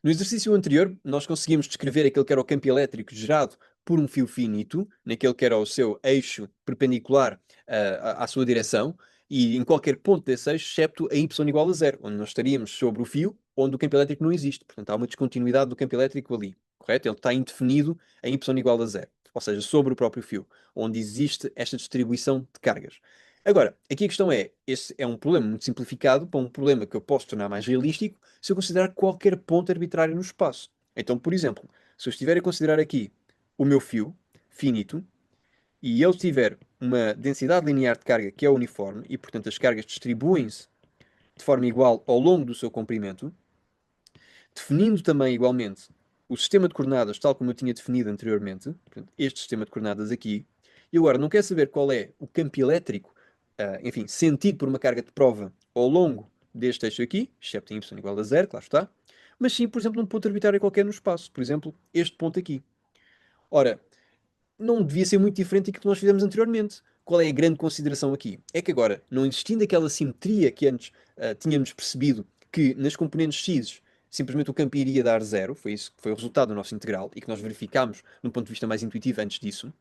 No exercício anterior, nós conseguimos descrever aquele que era o campo elétrico gerado por um fio finito, naquele que era o seu eixo perpendicular à sua direção, e em qualquer ponto desse eixo, excepto a y igual a zero, onde nós estaríamos sobre o fio, onde o campo elétrico não existe. Portanto, há uma descontinuidade do campo elétrico ali, correto? Ele está indefinido em y igual a zero, ou seja, sobre o próprio fio, onde existe esta distribuição de cargas. Agora, aqui a questão é, esse é um problema muito simplificado para um problema que eu posso tornar mais realístico se eu considerar qualquer ponto arbitrário no espaço. Então, por exemplo, se eu estiver a considerar aqui o meu fio finito e ele tiver uma densidade linear de carga que é uniforme e, portanto, as cargas distribuem-se de forma igual ao longo do seu comprimento, definindo também igualmente o sistema de coordenadas tal como eu tinha definido anteriormente, portanto, este sistema de coordenadas aqui, e agora não quero saber qual é o campo elétrico, enfim, sentido por uma carga de prova ao longo deste eixo aqui, excepto em y igual a zero, claro está, mas sim, por exemplo, num ponto arbitrário qualquer no espaço, por exemplo, este ponto aqui. Ora, não devia ser muito diferente daquilo que nós fizemos anteriormente. Qual é a grande consideração aqui? É que agora, não existindo aquela simetria que antes tínhamos percebido que nas componentes x simplesmente o campo iria dar zero, foi isso que foi o resultado do nosso integral e que nós verificámos num ponto de vista mais intuitivo antes disso.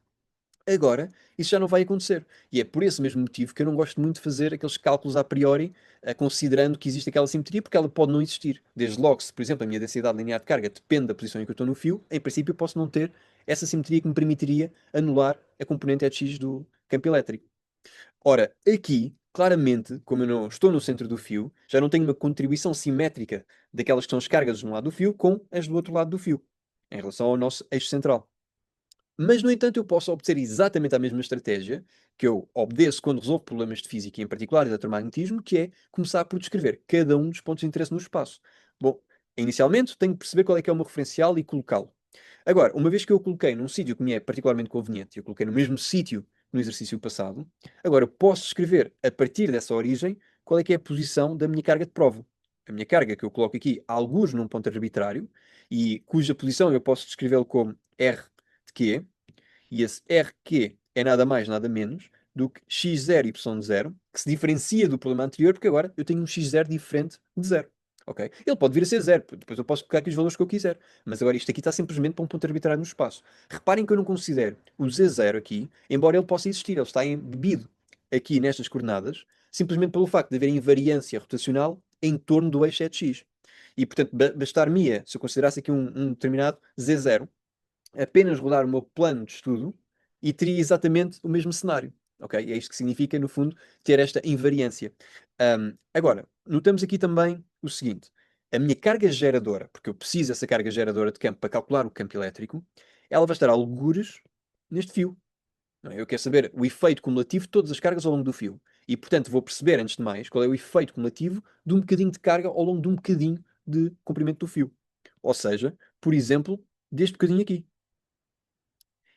Agora, isso já não vai acontecer. E é por esse mesmo motivo que eu não gosto muito de fazer aqueles cálculos a priori, considerando que existe aquela simetria, porque ela pode não existir. Desde logo, se, por exemplo, a minha densidade linear de carga depende da posição em que eu estou no fio, em princípio eu posso não ter essa simetria que me permitiria anular a componente X do campo elétrico. Ora, aqui, claramente, como eu não estou no centro do fio, já não tenho uma contribuição simétrica daquelas que são as cargas de um lado do fio com as do outro lado do fio, em relação ao nosso eixo central. Mas, no entanto, eu posso obter exatamente a mesma estratégia que eu obedeço quando resolvo problemas de física, em particular de eletromagnetismo, que é começar por descrever cada um dos pontos de interesse no espaço. Bom, inicialmente tenho que perceber qual é que é o meu referencial e colocá-lo. Agora, uma vez que eu o coloquei num sítio que me é particularmente conveniente, eu coloquei no mesmo sítio no exercício passado, agora eu posso descrever, a partir dessa origem, qual é que é a posição da minha carga de prova. A minha carga que eu coloco aqui, alguns num ponto arbitrário, e cuja posição eu posso descrevê-lo como R de Q, e esse RQ é nada mais, nada menos do que x0, y0, que se diferencia do problema anterior, porque agora eu tenho um x0 diferente de zero. Ok? Ele pode vir a ser zero, depois eu posso colocar aqui os valores que eu quiser. Mas agora isto aqui está simplesmente para um ponto arbitrário no espaço. Reparem que eu não considero o z0 aqui, embora ele possa existir, ele está embebido aqui nestas coordenadas, simplesmente pelo facto de haver invariância rotacional em torno do eixo x. E, portanto, bastar-me, se eu considerasse aqui um determinado z0, apenas rodar o meu plano de estudo e teria exatamente o mesmo cenário. Ok? É isto que significa, no fundo, ter esta invariância. Agora, notamos aqui também o seguinte: a minha carga geradora, porque eu preciso dessa carga geradora de campo para calcular o campo elétrico, ela vai estar a algures neste fio. Não é? Eu quero saber o efeito cumulativo de todas as cargas ao longo do fio. E, portanto, vou perceber, antes de mais, qual é o efeito cumulativo de um bocadinho de carga ao longo de um bocadinho de comprimento do fio. Ou seja, por exemplo, deste bocadinho aqui.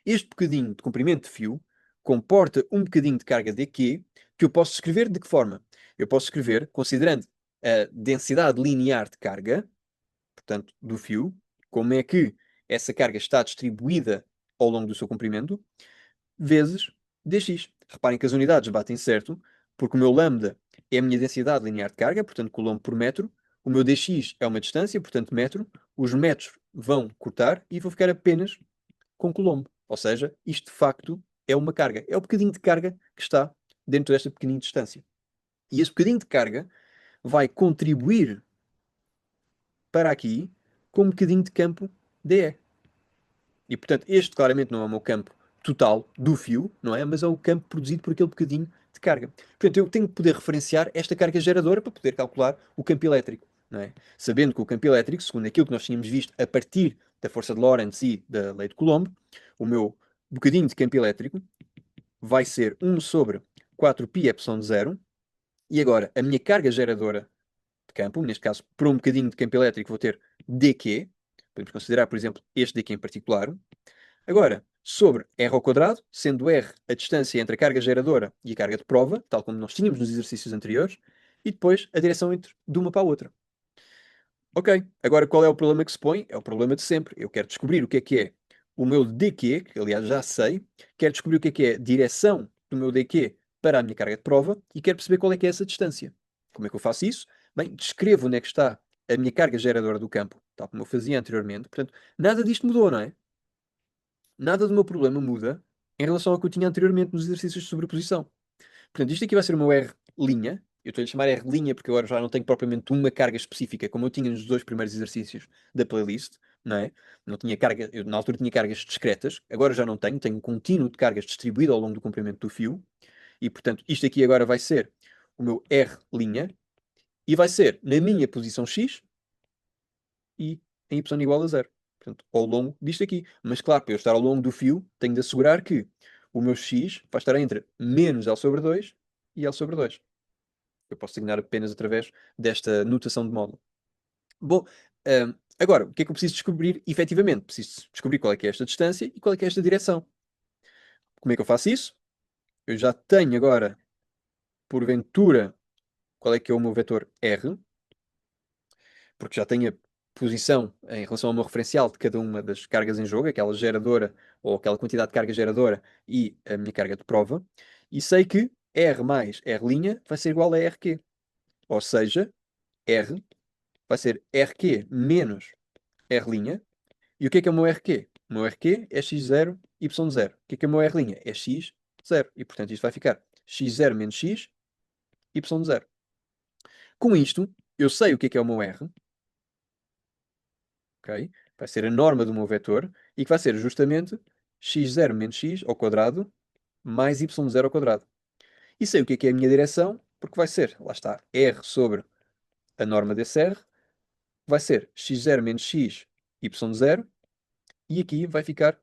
Este bocadinho de comprimento de fio comporta um bocadinho de carga dQ que eu posso escrever de que forma? Eu posso escrever considerando a densidade linear de carga, portanto, do fio, como é que essa carga está distribuída ao longo do seu comprimento, vezes dx. Reparem que as unidades batem certo, porque o meu lambda é a minha densidade linear de carga, portanto, coulomb por metro, o meu dx é uma distância, portanto, metro, os metros vão cortar e vou ficar apenas com Colombo. Ou seja, isto de facto é uma carga. É o bocadinho de carga que está dentro desta pequenina distância. E esse bocadinho de carga vai contribuir para aqui com um bocadinho de campo DE. E, portanto, este claramente não é o meu campo total do fio, não é? Mas é o campo produzido por aquele bocadinho de carga. Portanto, eu tenho que poder referenciar esta carga geradora para poder calcular o campo elétrico, não é? Sabendo que o campo elétrico, segundo aquilo que nós tínhamos visto a partir da força de Lorentz e da lei de Coulomb, o meu bocadinho de campo elétrico vai ser 1 sobre 4π epsilon zero. E agora, a minha carga geradora de campo, neste caso, por um bocadinho de campo elétrico, vou ter dQ. Podemos considerar, por exemplo, este daqui em particular. Agora, sobre R ao quadrado, sendo R a distância entre a carga geradora e a carga de prova, tal como nós tínhamos nos exercícios anteriores, e depois a direção entre de uma para a outra. Ok, agora qual é o problema que se põe? É o problema de sempre. Eu quero descobrir o que é o meu dQ, que aliás já sei, quero descobrir o que é a direção do meu dQ para a minha carga de prova e quero perceber qual é que é essa distância. Como é que eu faço isso? Bem, descrevo onde é que está a minha carga geradora do campo, tal como eu fazia anteriormente. Portanto, nada disto mudou, não é? Nada do meu problema muda em relação ao que eu tinha anteriormente nos exercícios de sobreposição. Portanto, isto aqui vai ser o meu R'. Eu estou-lhe a chamar R' porque agora já não tenho propriamente uma carga específica, como eu tinha nos dois primeiros exercícios da playlist, não é? Não tinha carga, eu na altura tinha cargas discretas, agora já não tenho, tenho um contínuo de cargas distribuído ao longo do comprimento do fio, e portanto, isto aqui agora vai ser o meu R', e vai ser na minha posição X e em Y igual a zero. Portanto, ao longo disto aqui. Mas claro, para eu estar ao longo do fio, tenho de assegurar que o meu X vai estar entre menos L sobre 2 e L sobre 2. Eu posso signar apenas através desta notação de módulo. Bom, agora, o que é que eu preciso descobrir efetivamente? Preciso descobrir qual é que é esta distância e qual é que é esta direção. Como é que eu faço isso? Eu já tenho agora, porventura, qual é que é o meu vetor R, porque já tenho a posição em relação ao meu referencial de cada uma das cargas em jogo, aquela geradora ou aquela quantidade de carga geradora e a minha carga de prova, e sei que R mais R' vai ser igual a RQ. Ou seja, R vai ser RQ menos R'. E o que é o meu RQ? O meu RQ é x0, y0. O que é o meu R'? É x0. E, portanto, isto vai ficar x0 menos x, y0. Com isto, eu sei o que é o meu R, ok? Vai ser a norma do meu vetor, e que vai ser justamente x0 menos x ao quadrado mais y0 ao quadrado. E sei o que é a minha direção, porque vai ser, lá está, r sobre a norma desse r, vai ser x0 menos x, y0, e aqui vai ficar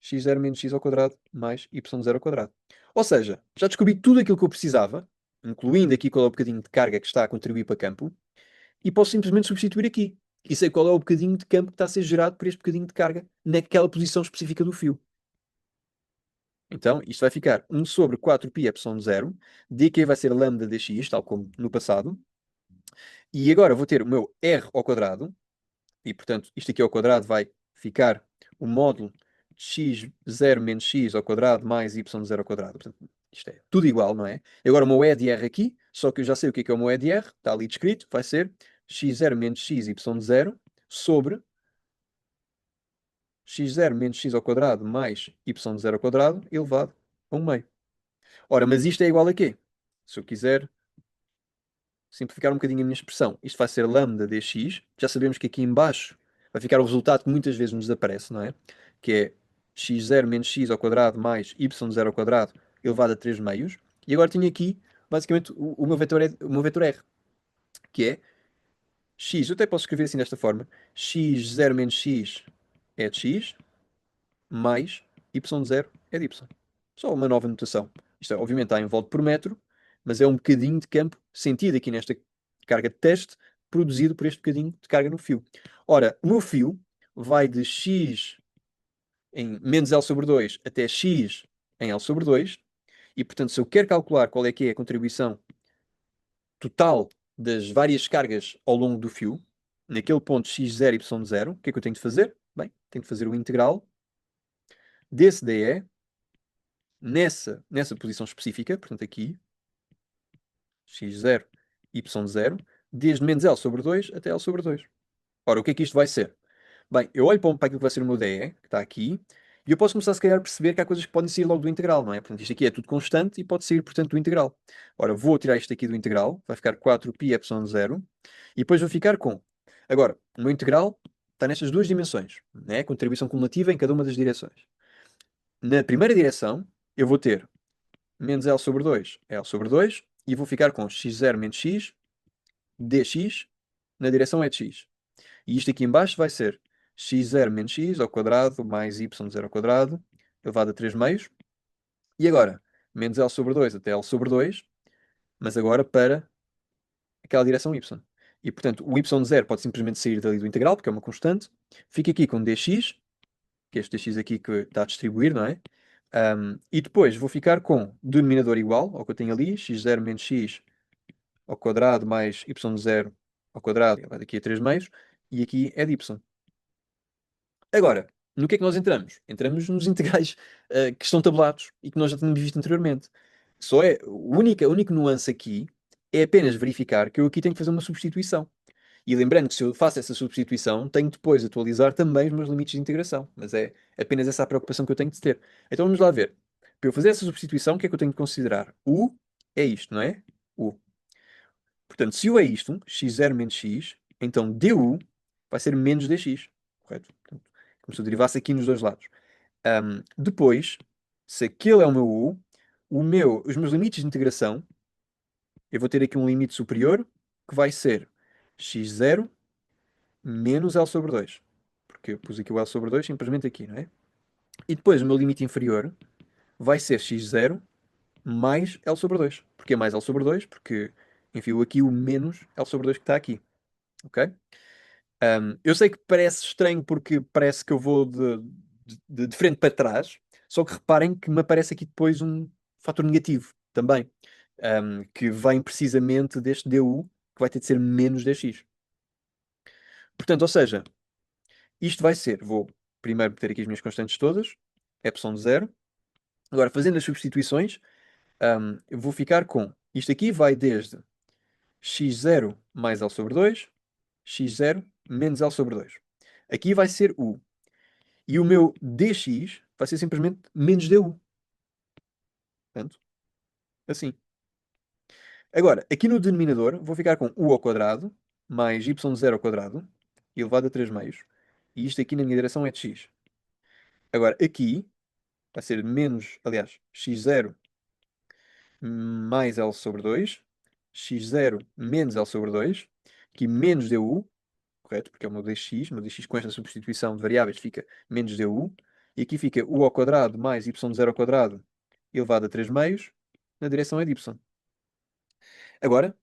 x0 menos x ao quadrado mais y0 ao quadrado. Ou seja, já descobri tudo aquilo que eu precisava, incluindo aqui qual é o bocadinho de carga que está a contribuir para campo, e posso simplesmente substituir aqui. E sei qual é o bocadinho de campo que está a ser gerado por este bocadinho de carga naquela posição específica do fio. Então, isto vai ficar 1 sobre 4π epsilon 0, dq vai ser lambda dx, tal como no passado, e agora vou ter o meu r ao quadrado, e portanto isto aqui ao quadrado vai ficar o módulo de x0 menos x ao quadrado mais y0 ao quadrado. Portanto, isto é tudo igual, não é? E agora o meu E de R aqui, só que eu já sei o que é o meu E de R, está ali descrito, vai ser x0 menos x, y0 sobre x0 menos x ao quadrado mais y0 ao quadrado elevado a 1 meio. Ora, mas isto é igual a quê? Se eu quiser simplificar um bocadinho a minha expressão, isto vai ser lambda dx. Já sabemos que aqui em baixo vai ficar o resultado que muitas vezes nos aparece, não é? Que é x0 menos x ao quadrado mais y0 ao quadrado elevado a 3 meios. E agora tenho aqui, basicamente, o meu vetor, o meu vetor r, que é x. Eu até posso escrever assim desta forma. x0 menos x é de x, mais y0 é de y. Só uma nova notação. Isto é, obviamente está em volt por metro, mas é um bocadinho de campo sentido aqui nesta carga de teste, produzido por este bocadinho de carga no fio. Ora, o meu fio vai de x em menos L sobre 2 até x em L sobre 2, e portanto, se eu quero calcular qual é que é a contribuição total das várias cargas ao longo do fio, naquele ponto x0, y0, o que é que eu tenho de fazer? Bem, tenho de fazer o integral desse dE nessa posição específica, portanto aqui, x0, y0, desde menos L sobre 2 até L sobre 2. Ora, o que é que isto vai ser? Bem, eu olho para aquilo que vai ser o meu DE, que está aqui, e eu posso começar, se calhar, a perceber que há coisas que podem sair logo do integral, não é? Portanto, isto aqui é tudo constante e pode sair, portanto, do integral. Ora, vou tirar isto aqui do integral, vai ficar 4π epsilon 0, e depois vou ficar com... Agora, o meu integral está nestas duas dimensões, né? Contribuição cumulativa em cada uma das direções. Na primeira direção, eu vou ter menos L sobre 2 é L sobre 2, e vou ficar com x0 menos x, dx, na direção é de x. E isto aqui em baixo vai ser x0 menos x ao quadrado mais y0 ao quadrado, elevado a 3 meios. E agora, menos L sobre 2 até L sobre 2, mas agora para aquela direção y. E, portanto, o y0 pode simplesmente sair dali do integral, porque é uma constante. Fica aqui com dx, que é este dx aqui que está a distribuir, não é? E depois vou ficar com denominador igual ao que eu tenho ali, x0 menos x ao quadrado mais y0 ao quadrado, elevado aqui a 3 meios, e aqui é de y. Agora, no que é que nós entramos? Entramos nos integrais que estão tabulados e que nós já tínhamos visto anteriormente. Só é, a única nuance aqui é apenas verificar que eu aqui tenho que fazer uma substituição. E lembrando que se eu faço essa substituição, tenho depois de atualizar também os meus limites de integração. Mas é apenas essa a preocupação que eu tenho de ter. Então vamos lá ver. Para eu fazer essa substituição, o que é que eu tenho de considerar? U é isto, não é? U. Portanto, se U é isto, x0 menos x, então du vai ser menos dx. Correto? Portanto, como se eu derivasse aqui nos dois lados. Depois, se aquele é o meu U, os meus limites de integração, eu vou ter aqui um limite superior, que vai ser x0 menos L sobre 2. Porque eu pus aqui o L sobre 2 simplesmente aqui, não é? E depois o meu limite inferior vai ser x0 mais L sobre 2. Porquê mais L sobre 2? Porque envio aqui o menos L sobre 2 que está aqui. Ok? Eu sei que parece estranho porque parece que eu vou de frente para trás, só que reparem que me aparece aqui depois um fator negativo também, que vem precisamente deste du, que vai ter de ser menos dx. Portanto, ou seja, isto vai ser, vou primeiro meter aqui as minhas constantes todas, epsilon de 0. Agora, fazendo as substituições, eu vou ficar com, isto aqui vai desde x0 mais L sobre 2, x0 menos L sobre 2. Aqui vai ser u. E o meu dx vai ser simplesmente menos du. Portanto, assim. Agora, aqui no denominador, vou ficar com u ao quadrado mais y0 ao quadrado elevado a 3 meios. E isto aqui na minha direção é de x. Agora, aqui vai ser menos, aliás, x0 mais L sobre 2, x0 menos L sobre 2, aqui menos du, correto? Porque é o meu dx com esta substituição de variáveis fica menos du, e aqui fica u ao quadrado mais y0 ao quadrado elevado a 3 meios, na direção é de y. Agora,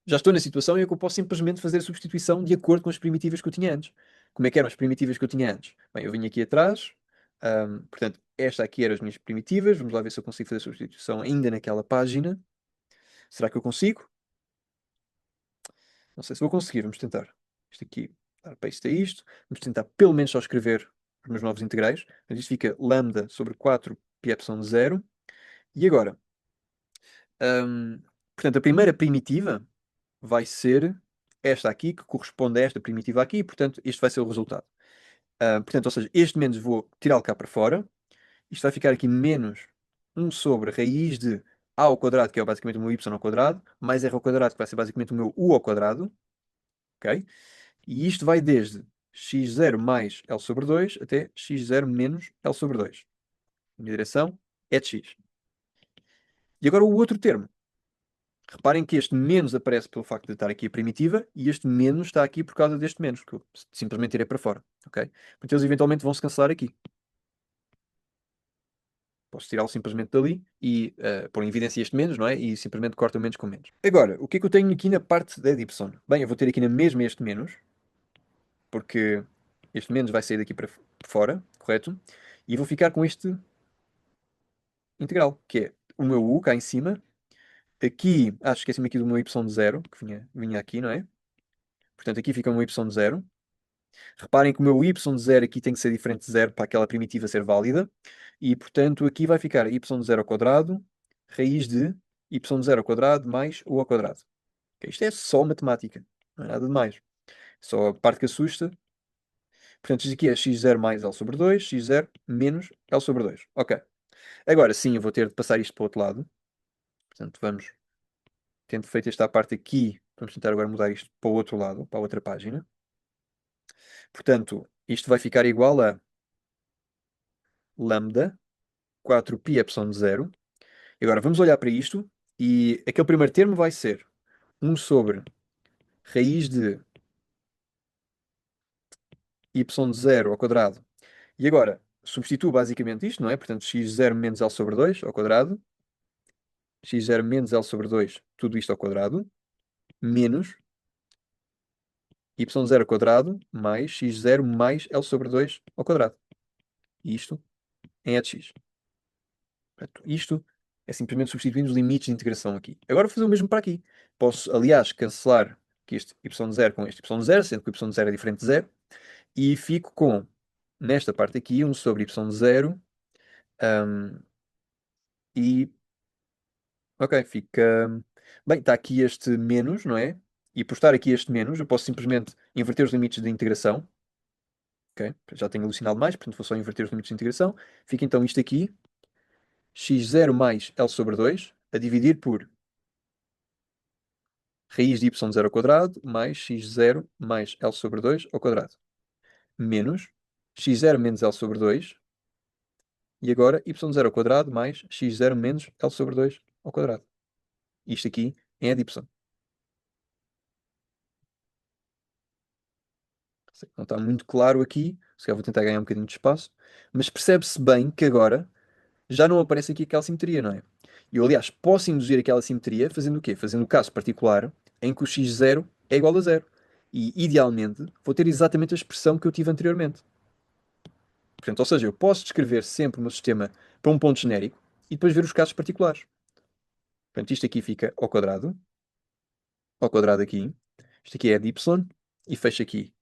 já estou na situação em que eu posso simplesmente fazer a substituição de acordo com as primitivas que eu tinha antes. Como é que eram as primitivas que eu tinha antes? Bem, eu vim aqui atrás, portanto, esta aqui eram as minhas primitivas, vamos lá ver se eu consigo fazer a substituição ainda naquela página. Será que eu consigo? Não sei se vou conseguir, vamos tentar. Isto aqui, dar paste a isto. Vamos tentar pelo menos só escrever os meus novos integrais. Portanto, isto fica lambda sobre 4 pi epsilon 0. E agora, hum, portanto, a primeira primitiva vai ser esta aqui, que corresponde a esta primitiva aqui, e, portanto, este vai ser o resultado. Portanto, ou seja, este menos vou tirá-lo cá para fora. Isto vai ficar aqui menos 1 sobre raiz de a ao quadrado, que é basicamente o meu y ao quadrado, mais r ao quadrado, que vai ser basicamente o meu u ao quadrado. Ok? E isto vai desde x0 mais L sobre 2 até x0 menos L sobre 2. A minha direção é de x. E agora o outro termo. Reparem que este menos aparece pelo facto de estar aqui a primitiva e este menos está aqui por causa deste menos, que eu simplesmente tirei para fora. Ok? Portanto, eles eventualmente vão se cancelar aqui. Posso tirá-lo simplesmente dali e pôr em evidência este menos, não é? E simplesmente corto o menos com menos. Agora, o que é que eu tenho aqui na parte da y? Bem, eu vou ter aqui na mesma este menos, porque este menos vai sair daqui para fora, correto? E vou ficar com este integral, que é o meu u cá em cima. Aqui, esqueci-me aqui do meu y de 0, que vinha aqui, não é? Portanto, aqui fica o meu y de 0. Reparem que o meu y de 0 aqui tem que ser diferente de 0 para aquela primitiva ser válida. E, portanto, aqui vai ficar y de 0 ao quadrado, raiz de y de 0 ao quadrado mais u ao quadrado. Ok, isto é só matemática, não é nada de mais. Só a parte que assusta. Portanto, isto aqui é x0 mais L sobre 2, x0 menos L sobre 2. Ok. Agora sim, eu vou ter de passar isto para o outro lado. Portanto, vamos, tendo feito esta parte aqui, vamos tentar agora mudar isto para o outro lado, para a outra página. Portanto, isto vai ficar igual a lambda 4π epsilon 0. E agora vamos olhar para isto e aquele primeiro termo vai ser 1 sobre raiz de y0 ao quadrado. E agora substituo basicamente isto, não é? Portanto, x0 menos L sobre 2 ao quadrado, x0 menos L sobre 2, tudo isto ao quadrado, menos y0 ao quadrado mais x0 mais L sobre 2 ao quadrado. E isto em e de x. Portanto, isto é simplesmente substituindo os limites de integração aqui. Agora vou fazer o mesmo para aqui. Posso, aliás, cancelar aqui este y0 com este y0, sendo que o y0 é diferente de 0, e fico com, nesta parte aqui, 1 sobre y0, e, ok, fica, bem, está aqui este menos, não é? E por estar aqui este menos, eu posso simplesmente inverter os limites de integração. Ok? Já tenho alucinado mais, portanto vou só inverter os limites de integração. Fica então isto aqui, x0 mais L sobre 2, a dividir por raiz de y0 ao quadrado, mais x0 mais L sobre 2 ao quadrado. Menos x0 menos L sobre 2, e agora y0 ao quadrado mais x0 menos L sobre 2 ao quadrado. Isto aqui é a de y. Não está muito claro aqui, se calhar vou tentar ganhar um bocadinho de espaço, mas percebe-se bem que agora já não aparece aqui aquela simetria, não é? E eu, aliás, posso induzir aquela simetria fazendo o quê? Fazendo o caso particular em que o x0 é igual a zero. E, idealmente, vou ter exatamente a expressão que eu tive anteriormente. Portanto, ou seja, eu posso descrever sempre o meu sistema para um ponto genérico e depois ver os casos particulares. Portanto, isto aqui fica ao quadrado aqui, isto aqui é de y, e fecho aqui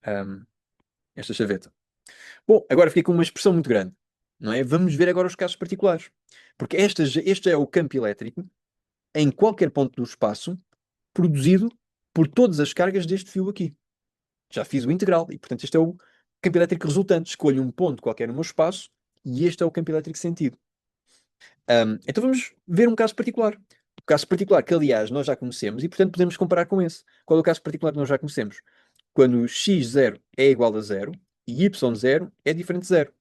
hum, esta chaveta. Bom, agora fiquei com uma expressão muito grande, não é? Vamos ver agora os casos particulares. Porque este é o campo elétrico em qualquer ponto do espaço produzido por todas as cargas deste fio aqui. Já fiz o integral e, portanto, este é o campo elétrico resultante. Escolho um ponto qualquer no meu espaço e este é o campo elétrico sentido. Então vamos ver um caso particular. O caso particular que, aliás, nós já conhecemos e, portanto, podemos comparar com esse. Qual é o caso particular que nós já conhecemos? Quando x0 é igual a zero e y0 é diferente de zero.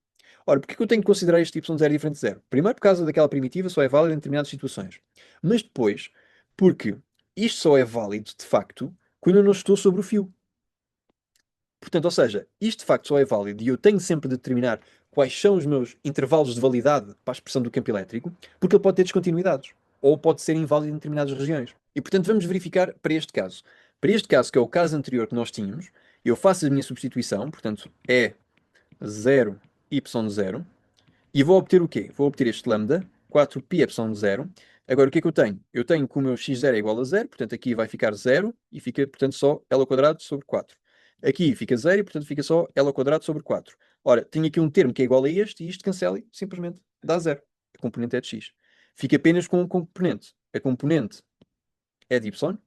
Ora, porquê que eu tenho que considerar este y0 diferente de zero? Primeiro, por causa daquela primitiva, só é válida em determinadas situações. Mas depois, porque isto só é válido, de facto, quando eu não estou sobre o fio. Portanto, ou seja, isto de facto só é válido e eu tenho sempre de determinar quais são os meus intervalos de validade para a expressão do campo elétrico, porque ele pode ter descontinuidades ou pode ser inválido em determinadas regiões. E portanto, vamos verificar para este caso. Para este caso, que é o caso anterior que nós tínhamos, eu faço a minha substituição, portanto, é 0, y0, e vou obter o quê? Vou obter este lambda, 4π epsilon 0. Agora, o que é que eu tenho? Eu tenho que o meu x0 é igual a 0, portanto aqui vai ficar 0 e fica, portanto, só L ao quadrado sobre 4. Aqui fica 0 e, portanto, fica só L ao quadrado sobre 4. Ora, tenho aqui um termo que é igual a este e isto cancela e simplesmente dá 0. A componente é de x. Fica apenas com um componente. A componente é de y,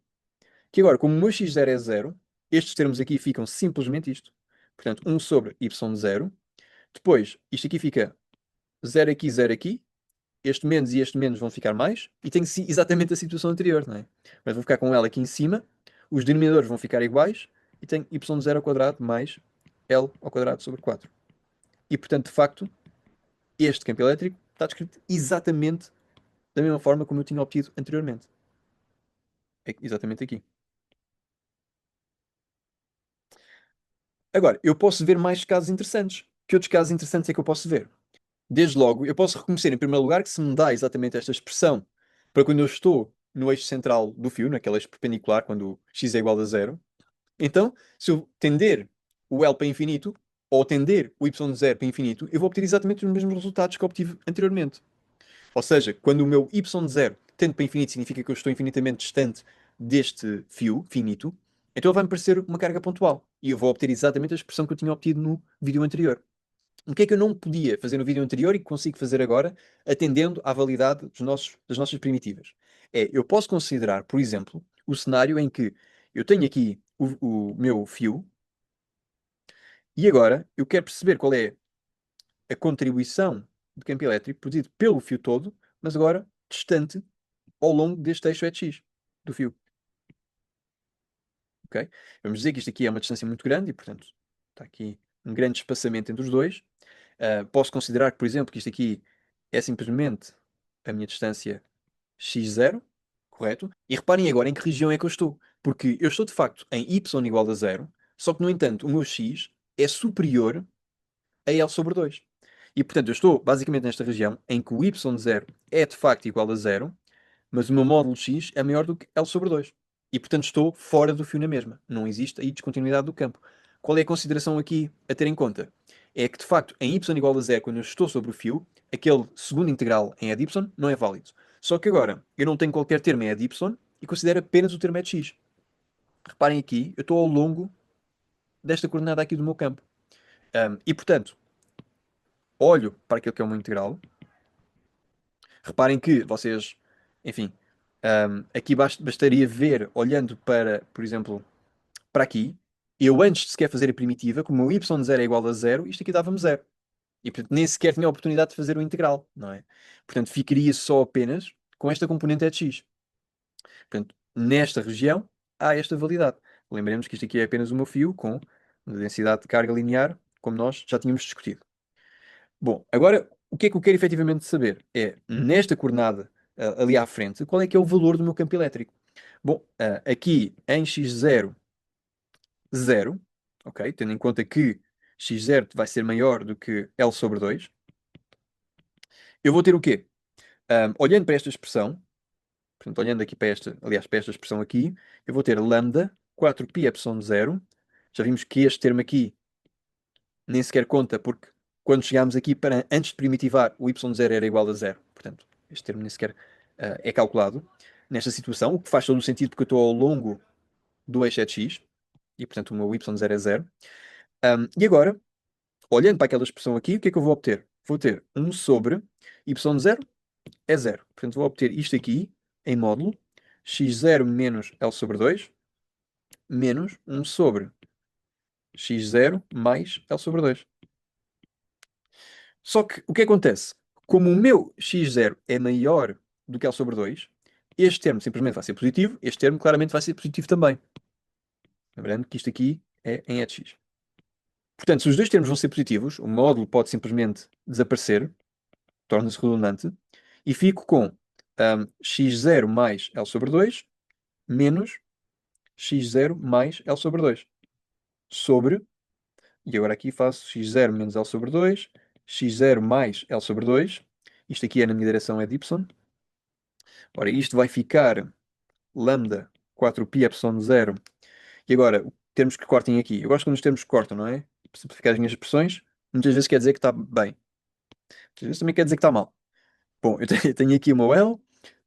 que agora, como o meu x0 é 0, estes termos aqui ficam simplesmente isto. Portanto, 1 sobre y0. Depois, isto aqui fica 0 aqui, este menos e este menos vão ficar mais, e tenho exatamente a situação anterior, não é? Mas vou ficar com L aqui em cima, os denominadores vão ficar iguais, e tenho y0 ao quadrado mais L ao quadrado sobre 4. E, portanto, de facto, este campo elétrico está descrito exatamente da mesma forma como eu tinha obtido anteriormente. É exatamente aqui. Agora, eu posso ver mais casos interessantes. Que outros casos interessantes é que eu posso ver? Desde logo, eu posso reconhecer, em primeiro lugar, que se me dá exatamente esta expressão para quando eu estou no eixo central do fio, naquele eixo perpendicular, quando x é igual a zero. Então, se eu tender o L para infinito, ou tender o y0 para infinito, eu vou obter exatamente os mesmos resultados que obtive anteriormente. Ou seja, quando o meu y0 tende para infinito, significa que eu estou infinitamente distante deste fio finito, então ele vai-me parecer uma carga pontual. E eu vou obter exatamente a expressão que eu tinha obtido no vídeo anterior. O que é que eu não podia fazer no vídeo anterior e que consigo fazer agora, atendendo à validade das nossas primitivas? Eu posso considerar, por exemplo, o cenário em que eu tenho aqui o meu fio e agora eu quero perceber qual é a contribuição de campo elétrico produzido pelo fio todo, mas agora distante ao longo deste eixo EX do fio. Ok? Vamos dizer que isto aqui é uma distância muito grande e, portanto, está aqui um grande espaçamento entre os dois. Posso considerar, por exemplo, que isto aqui é simplesmente a minha distância x0, correto? E reparem agora em que região é que eu estou. Porque eu estou, de facto, em y igual a zero, só que, no entanto, o meu x é superior a L sobre 2. E, portanto, eu estou basicamente nesta região em que o y0 é, de facto, igual a zero, mas o meu módulo x é maior do que L sobre 2. E, portanto, estou fora do fio na mesma. Não existe aí descontinuidade do campo. Qual é a consideração aqui a ter em conta? É que, de facto, em y igual a zero, quando eu estou sobre o fio, aquele segundo integral em e de y não é válido. Só que agora, eu não tenho qualquer termo em e de y e considero apenas o termo e de x. Reparem aqui, eu estou ao longo desta coordenada aqui do meu campo. E, portanto, olho para aquilo que é o meu integral. Reparem que vocês, enfim, Aqui bastaria ver, olhando para, por exemplo, para aqui, eu antes de sequer fazer a primitiva, como o y0 é igual a zero, isto aqui dava-me zero. E portanto nem sequer tinha a oportunidade de fazer o integral, não é? Portanto, ficaria só apenas com esta componente é de x. Portanto, nesta região há esta validade. Lembremos que isto aqui é apenas o meu fio com densidade de carga linear, como nós já tínhamos discutido. Bom, agora o que é que eu quero efetivamente saber? É, nesta coordenada ali à frente, qual é que é o valor do meu campo elétrico? Bom, aqui em x0, 0, ok? Tendo em conta que x0 vai ser maior do que L sobre 2, eu vou ter o quê? Olhando para esta expressão, portanto, olhando aqui para esta, aliás, para esta expressão aqui, eu vou ter lambda 4π epsilon 0. Já vimos que este termo aqui nem sequer conta, porque quando chegámos aqui para antes de primitivar, o y0 era igual a 0. Portanto, este termo nem sequer é calculado nesta situação, o que faz todo o sentido porque eu estou ao longo do eixo de x, e portanto o meu y0 é 0. E agora, olhando para aquela expressão aqui, o que é que eu vou obter? Vou ter 1 sobre y0 é 0. Portanto, vou obter isto aqui em módulo x0 menos L sobre 2 menos 1 sobre x0 mais L sobre 2. Só que o que acontece? Como o meu x0 é maior do que L sobre 2, este termo simplesmente vai ser positivo, este termo claramente vai ser positivo também. Lembrando que isto aqui é em EX. Portanto, se os dois termos vão ser positivos, o módulo pode simplesmente desaparecer, torna-se redundante, e fico com x0 mais L sobre 2 menos x0 mais L sobre 2 sobre, e agora aqui faço x0 menos L sobre 2, x0 mais L sobre 2, isto aqui é na minha direção é de y. Ora, isto vai ficar lambda 4π epsilon 0. E agora, termos que cortem aqui. Eu gosto quando os termos cortam, não é? Para simplificar as minhas expressões, muitas vezes quer dizer que está bem. Muitas vezes também quer dizer que está mal. Bom, eu tenho aqui o meu L,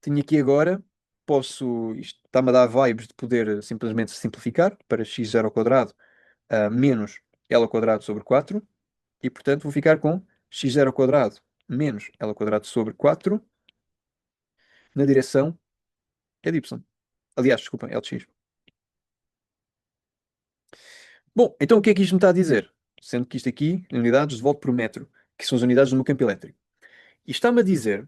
tenho aqui agora, posso, isto está-me a dar vibes de poder simplesmente simplificar para x0 ao quadrado menos L ao quadrado sobre 4, e portanto vou ficar com x0 ao quadrado menos L ao quadrado sobre 4 na direção é de y. Aliás, desculpa, é de x. Bom, então o que é que isto me está a dizer? Sendo que isto aqui, em unidades de volt por metro, que são as unidades do meu campo elétrico. Isto está-me a dizer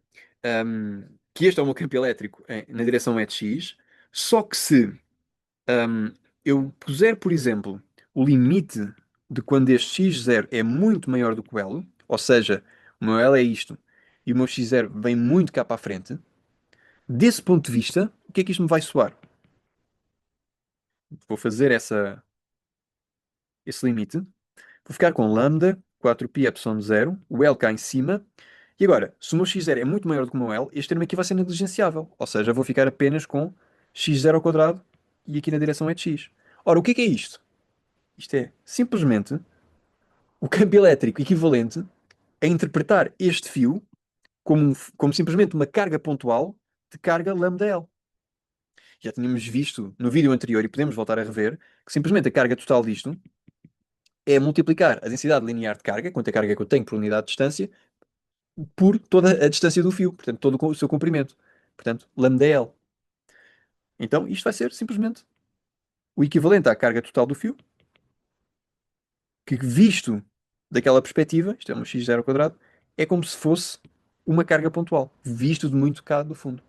que este é o meu campo elétrico na direção é de x, só que se eu puser, por exemplo, o limite de quando este x0 é muito maior do que o L, ou seja, o meu L é isto, e o meu x0 vem muito cá para a frente, desse ponto de vista, o que é que isto me vai soar? Vou fazer esse limite. Vou ficar com lambda 4π epsilon 0, o L cá em cima. E agora, se o meu x0 é muito maior do que o meu L, este termo aqui vai ser negligenciável. Ou seja, vou ficar apenas com x0 ao quadrado e aqui na direção é de x. Ora, o que é isto? Isto é simplesmente o campo elétrico equivalente a interpretar este fio como simplesmente uma carga pontual de carga lambda L. Já tínhamos visto no vídeo anterior e podemos voltar a rever que simplesmente a carga total disto é multiplicar a densidade linear de carga, quanto a carga que eu tenho por unidade de distância, por toda a distância do fio, portanto, todo o seu comprimento. Portanto, lambda L. Então, isto vai ser simplesmente o equivalente à carga total do fio, que visto daquela perspectiva, isto é um x0 ao quadrado, é como se fosse uma carga pontual, visto de muito cá do fundo.